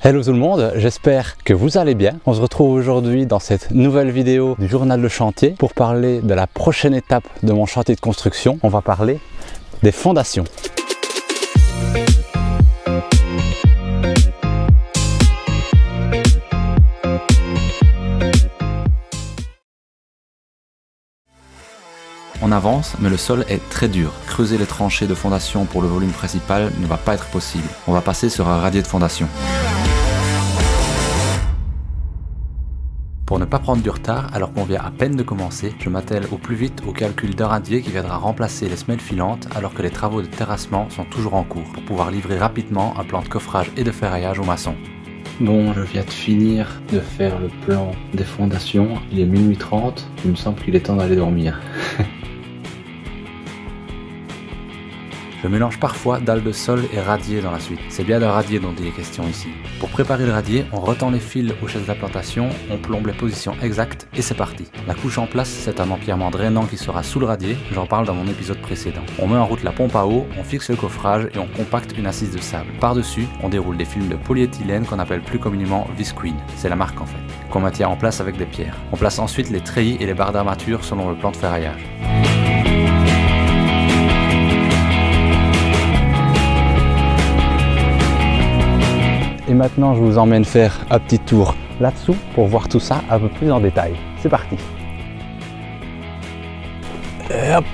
Hello tout le monde, j'espère que vous allez bien. On se retrouve aujourd'hui dans cette nouvelle vidéo du journal de chantier pour parler de la prochaine étape de mon chantier de construction. On va parler des fondations. On avance, mais le sol est très dur. Creuser les tranchées de fondation pour le volume principal ne va pas être possible. On va passer sur un radier de fondation. Pour ne pas prendre du retard alors qu'on vient à peine de commencer, je m'attelle au plus vite au calcul d'un radier qui viendra remplacer les semelles filantes alors que les travaux de terrassement sont toujours en cours pour pouvoir livrer rapidement un plan de coffrage et de ferraillage aux maçons. Bon, je viens de finir de faire le plan des fondations, il est minuit 30, il me semble qu'il est temps d'aller dormir. Je mélange parfois dalle de sol et radier dans la suite. C'est bien d'un radier dont il est question ici. Pour préparer le radier, on retend les fils aux chaises d'implantation, on plombe les positions exactes et c'est parti. La couche en place, c'est un empierrement drainant qui sera sous le radier, j'en parle dans mon épisode précédent. On met en route la pompe à eau, on fixe le coffrage et on compacte une assise de sable. Par-dessus, on déroule des films de polyéthylène qu'on appelle plus communément Visqueen, c'est la marque en fait, qu'on maintient en place avec des pierres. On place ensuite les treillis et les barres d'armature selon le plan de ferraillage. Et maintenant, je vous emmène faire un petit tour là-dessous pour voir tout ça un peu plus en détail. C'est parti. Et hop,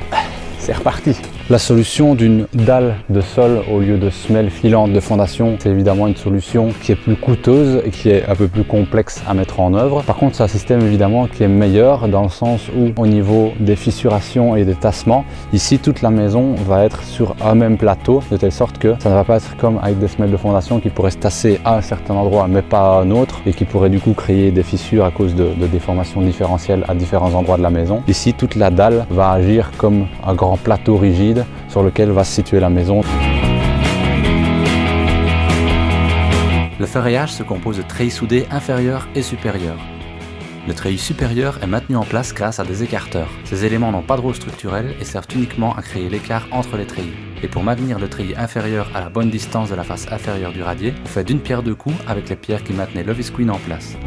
c'est reparti. La solution d'une dalle de sol au lieu de semelle filante de fondation, c'est évidemment une solution qui est plus coûteuse et qui est un peu plus complexe à mettre en œuvre. Par contre, c'est un système évidemment qui est meilleur dans le sens où au niveau des fissurations et des tassements, ici toute la maison va être sur un même plateau de telle sorte que ça ne va pas être comme avec des semelles de fondation qui pourraient se tasser à un certain endroit mais pas à un autre et qui pourraient du coup créer des fissures à cause de déformations différentielles à différents endroits de la maison. Ici, toute la dalle va agir comme un grand plateau rigide sur lequel va se situer la maison. Le ferraillage se compose de treillis soudés inférieurs et supérieurs. Le treillis supérieur est maintenu en place grâce à des écarteurs. Ces éléments n'ont pas de rôle structurel et servent uniquement à créer l'écart entre les treillis. Et pour maintenir le treillis inférieur à la bonne distance de la face inférieure du radier, on fait d'une pierre deux coups avec les pierres qui maintenaient le Visqueen en place.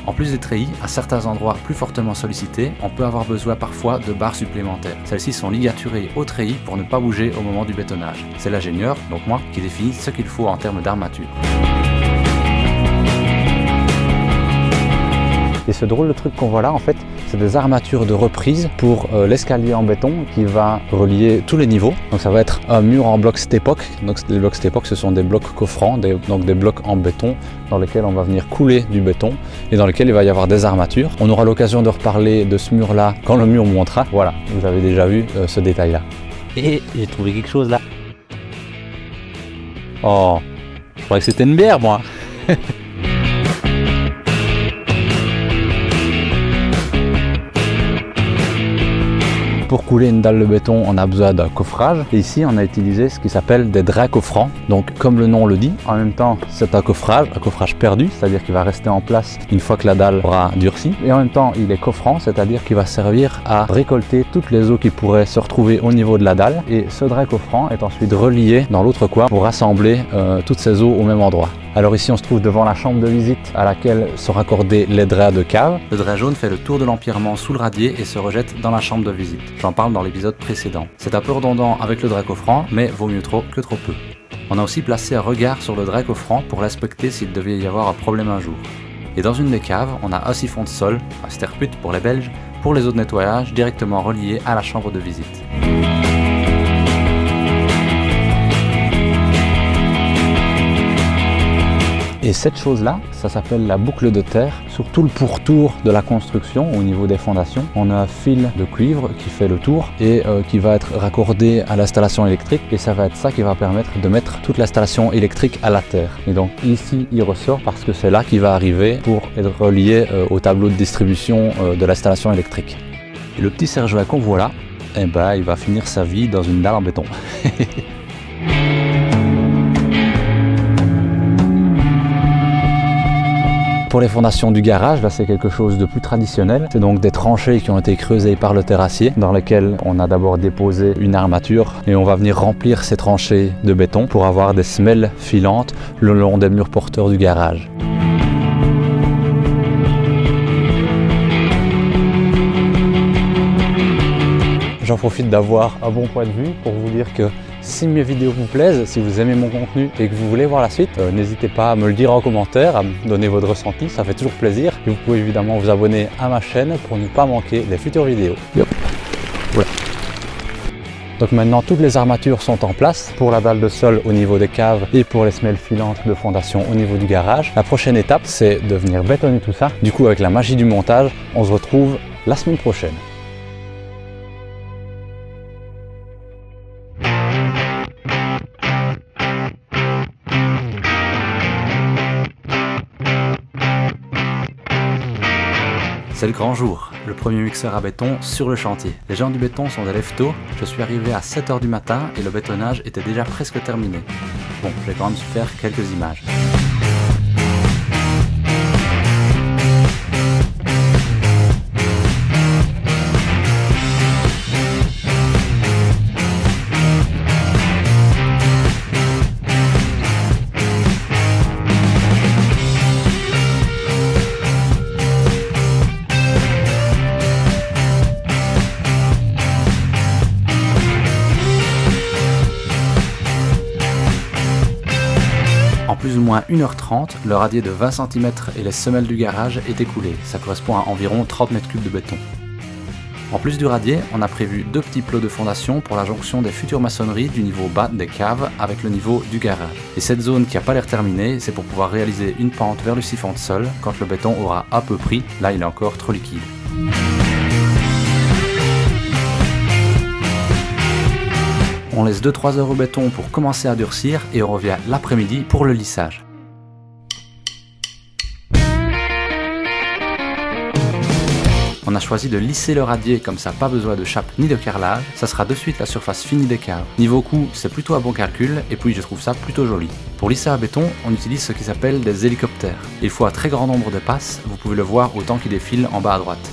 En plus des treillis, à certains endroits plus fortement sollicités, on peut avoir besoin parfois de barres supplémentaires. Celles-ci sont ligaturées au treillis pour ne pas bouger au moment du bétonnage. C'est l'ingénieur, donc moi, qui définit ce qu'il faut en termes d'armature. Et ce drôle de truc qu'on voit là, en fait, c'est des armatures de reprise pour l'escalier en béton qui va relier tous les niveaux. Donc ça va être un mur en bloc Stepoc. Donc les blocs Stepoc, ce sont des blocs coffrants, donc des blocs en béton dans lesquels on va venir couler du béton et dans lesquels il va y avoir des armatures. On aura l'occasion de reparler de ce mur-là quand le mur montera. Voilà, vous avez déjà vu ce détail-là. Et j'ai trouvé quelque chose là. Oh, je croyais que c'était une bière, moi. Pour couler une dalle de béton, on a besoin d'un coffrage. Et ici, on a utilisé ce qui s'appelle des draps coffrants. Donc, comme le nom le dit, en même temps, c'est un coffrage perdu, c'est-à-dire qu'il va rester en place une fois que la dalle aura durci. Et en même temps, il est coffrant, c'est-à-dire qu'il va servir à récolter toutes les eaux qui pourraient se retrouver au niveau de la dalle. Et ce drap coffrant est ensuite relié dans l'autre coin pour rassembler toutes ces eaux au même endroit. Alors ici on se trouve devant la chambre de visite à laquelle sont raccordés les draps de cave. Le drap jaune fait le tour de l'empierrement sous le radier et se rejette dans la chambre de visite. J'en parle dans l'épisode précédent. C'est un peu redondant avec le drap coffrant, mais vaut mieux trop que trop peu. On a aussi placé un regard sur le drap coffrant pour l'inspecter s'il devait y avoir un problème un jour. Et dans une des caves, on a un siphon de sol, un sterput pour les Belges, pour les eaux de nettoyage directement reliées à la chambre de visite. Et cette chose-là, ça s'appelle la boucle de terre. Sur tout le pourtour de la construction, au niveau des fondations, on a un fil de cuivre qui fait le tour et qui va être raccordé à l'installation électrique. Et ça va être ça qui va permettre de mettre toute l'installation électrique à la terre. Et donc ici, il ressort parce que c'est là qu'il va arriver pour être relié au tableau de distribution de l'installation électrique. Et le petit serre-joint qu'on voit là, eh ben, il va finir sa vie dans une dalle en béton. Pour les fondations du garage, là c'est quelque chose de plus traditionnel. C'est donc des tranchées qui ont été creusées par le terrassier, dans lesquelles on a d'abord déposé une armature et on va venir remplir ces tranchées de béton pour avoir des semelles filantes le long des murs porteurs du garage. J'en profite d'avoir un bon point de vue pour vous dire que si mes vidéos vous plaisent, si vous aimez mon contenu et que vous voulez voir la suite, n'hésitez pas à me le dire en commentaire, à me donner votre ressenti, ça fait toujours plaisir. Et vous pouvez évidemment vous abonner à ma chaîne pour ne pas manquer les futures vidéos. Yep. Voilà. Donc maintenant toutes les armatures sont en place pour la dalle de sol au niveau des caves et pour les semelles filantes de fondation au niveau du garage. La prochaine étape c'est de venir bétonner tout ça. Du coup avec la magie du montage, on se retrouve la semaine prochaine. C'est le grand jour, le premier mixeur à béton sur le chantier. Les gens du béton sont des lève-tôt, je suis arrivé à 7 h du matin et le bétonnage était déjà presque terminé. Bon, j'ai quand même su faire quelques images. En plus ou moins 1h30, le radier de 20 cm et les semelles du garage est écoulé. Ça correspond à environ 30 m3 de béton. En plus du radier, on a prévu 2 petits plots de fondation pour la jonction des futures maçonneries du niveau bas des caves avec le niveau du garage. Et cette zone qui n'a pas l'air terminée, c'est pour pouvoir réaliser une pente vers le siphon de sol quand le béton aura un peu pris. Là, il est encore trop liquide. On laisse 2-3 heures au béton pour commencer à durcir et on revient l'après-midi pour le lissage. On a choisi de lisser le radier, comme ça pas besoin de chape ni de carrelage, ça sera de suite la surface finie des caves. Niveau coût, c'est plutôt un bon calcul et puis je trouve ça plutôt joli. Pour lisser à béton, on utilise ce qui s'appelle des hélicoptères. Il faut un très grand nombre de passes, vous pouvez le voir au temps qu'il défile en bas à droite.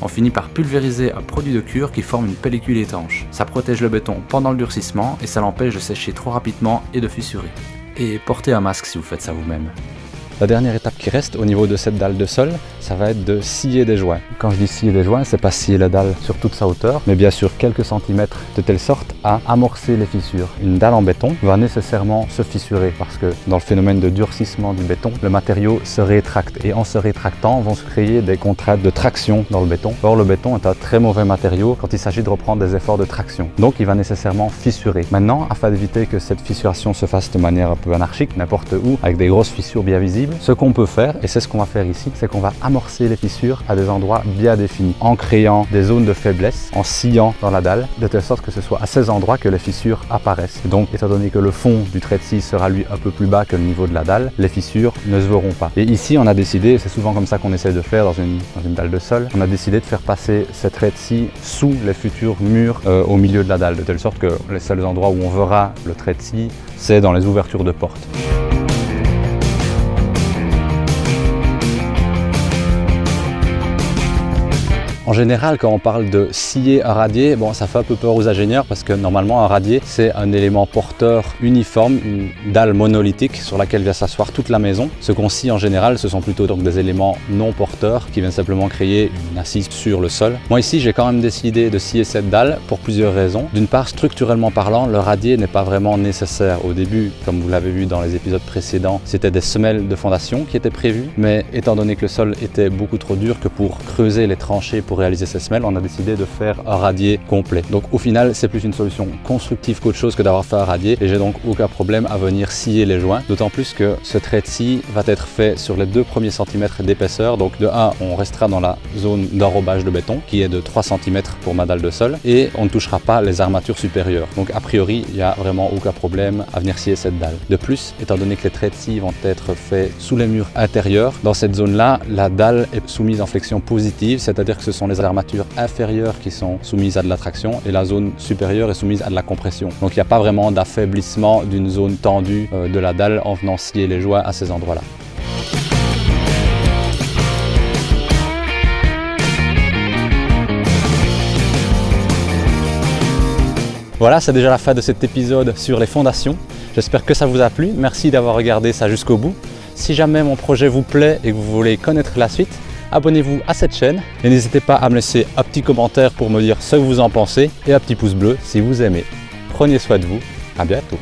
On finit par pulvériser un produit de cure qui forme une pellicule étanche. Ça protège le béton pendant le durcissement et ça l'empêche de sécher trop rapidement et de fissurer. Et portez un masque si vous faites ça vous-même. La dernière étape qui reste au niveau de cette dalle de sol, ça va être de scier des joints. Quand je dis scier des joints, c'est pas scier la dalle sur toute sa hauteur, mais bien sûr quelques centimètres de telle sorte à amorcer les fissures. Une dalle en béton va nécessairement se fissurer parce que dans le phénomène de durcissement du béton, le matériau se rétracte et en se rétractant vont se créer des contraintes de traction dans le béton. Or le béton est un très mauvais matériau quand il s'agit de reprendre des efforts de traction. Donc il va nécessairement fissurer. Maintenant, afin d'éviter que cette fissuration se fasse de manière un peu anarchique, n'importe où, avec des grosses fissures bien visibles, ce qu'on peut faire, et c'est ce qu'on va faire ici, c'est qu'on va amorcer les fissures à des endroits bien définis, en créant des zones de faiblesse, en sciant dans la dalle, de telle sorte que ce soit à ces endroits que les fissures apparaissent. Et donc, étant donné que le fond du trait de scie sera lui un peu plus bas que le niveau de la dalle, les fissures ne se verront pas. Et ici, on a décidé, c'est souvent comme ça qu'on essaie de faire dans une dalle de sol, on a décidé de faire passer ces traits de scie sous les futurs murs au milieu de la dalle, de telle sorte que les seuls endroits où on verra le trait de scie, c'est dans les ouvertures de portes. En général, quand on parle de scier un radier, bon, ça fait un peu peur aux ingénieurs parce que normalement un radier c'est un élément porteur uniforme, une dalle monolithique sur laquelle vient s'asseoir toute la maison. Ce qu'on scie en général, ce sont plutôt donc des éléments non porteurs qui viennent simplement créer une assise sur le sol. Moi ici, j'ai quand même décidé de scier cette dalle pour plusieurs raisons. D'une part, structurellement parlant, le radier n'est pas vraiment nécessaire. Au début, comme vous l'avez vu dans les épisodes précédents, c'était des semelles de fondation qui étaient prévues, mais étant donné que le sol était beaucoup trop dur que pour creuser les tranchées pour réaliser ces semelles, on a décidé de faire un radier complet. Donc au final, c'est plus une solution constructive qu'autre chose que d'avoir fait un radier et j'ai donc aucun problème à venir scier les joints, d'autant plus que ce trait de scie va être fait sur les 2 premiers centimètres d'épaisseur. Donc de 1, on restera dans la zone d'enrobage de béton qui est de 3 cm pour ma dalle de sol et on ne touchera pas les armatures supérieures. Donc a priori, il n'y a vraiment aucun problème à venir scier cette dalle. De plus, étant donné que les traits de scie vont être faits sous les murs intérieurs, dans cette zone-là, la dalle est soumise en flexion positive, c'est-à-dire que ce sont les armatures inférieures qui sont soumises à de la traction et la zone supérieure est soumise à de la compression. Donc il n'y a pas vraiment d'affaiblissement d'une zone tendue de la dalle en venant scier les joints à ces endroits-là. Voilà, c'est déjà la fin de cet épisode sur les fondations. J'espère que ça vous a plu. Merci d'avoir regardé ça jusqu'au bout. Si jamais mon projet vous plaît et que vous voulez connaître la suite, abonnez-vous à cette chaîne et n'hésitez pas à me laisser un petit commentaire pour me dire ce que vous en pensez et un petit pouce bleu si vous aimez. Prenez soin de vous, à bientôt.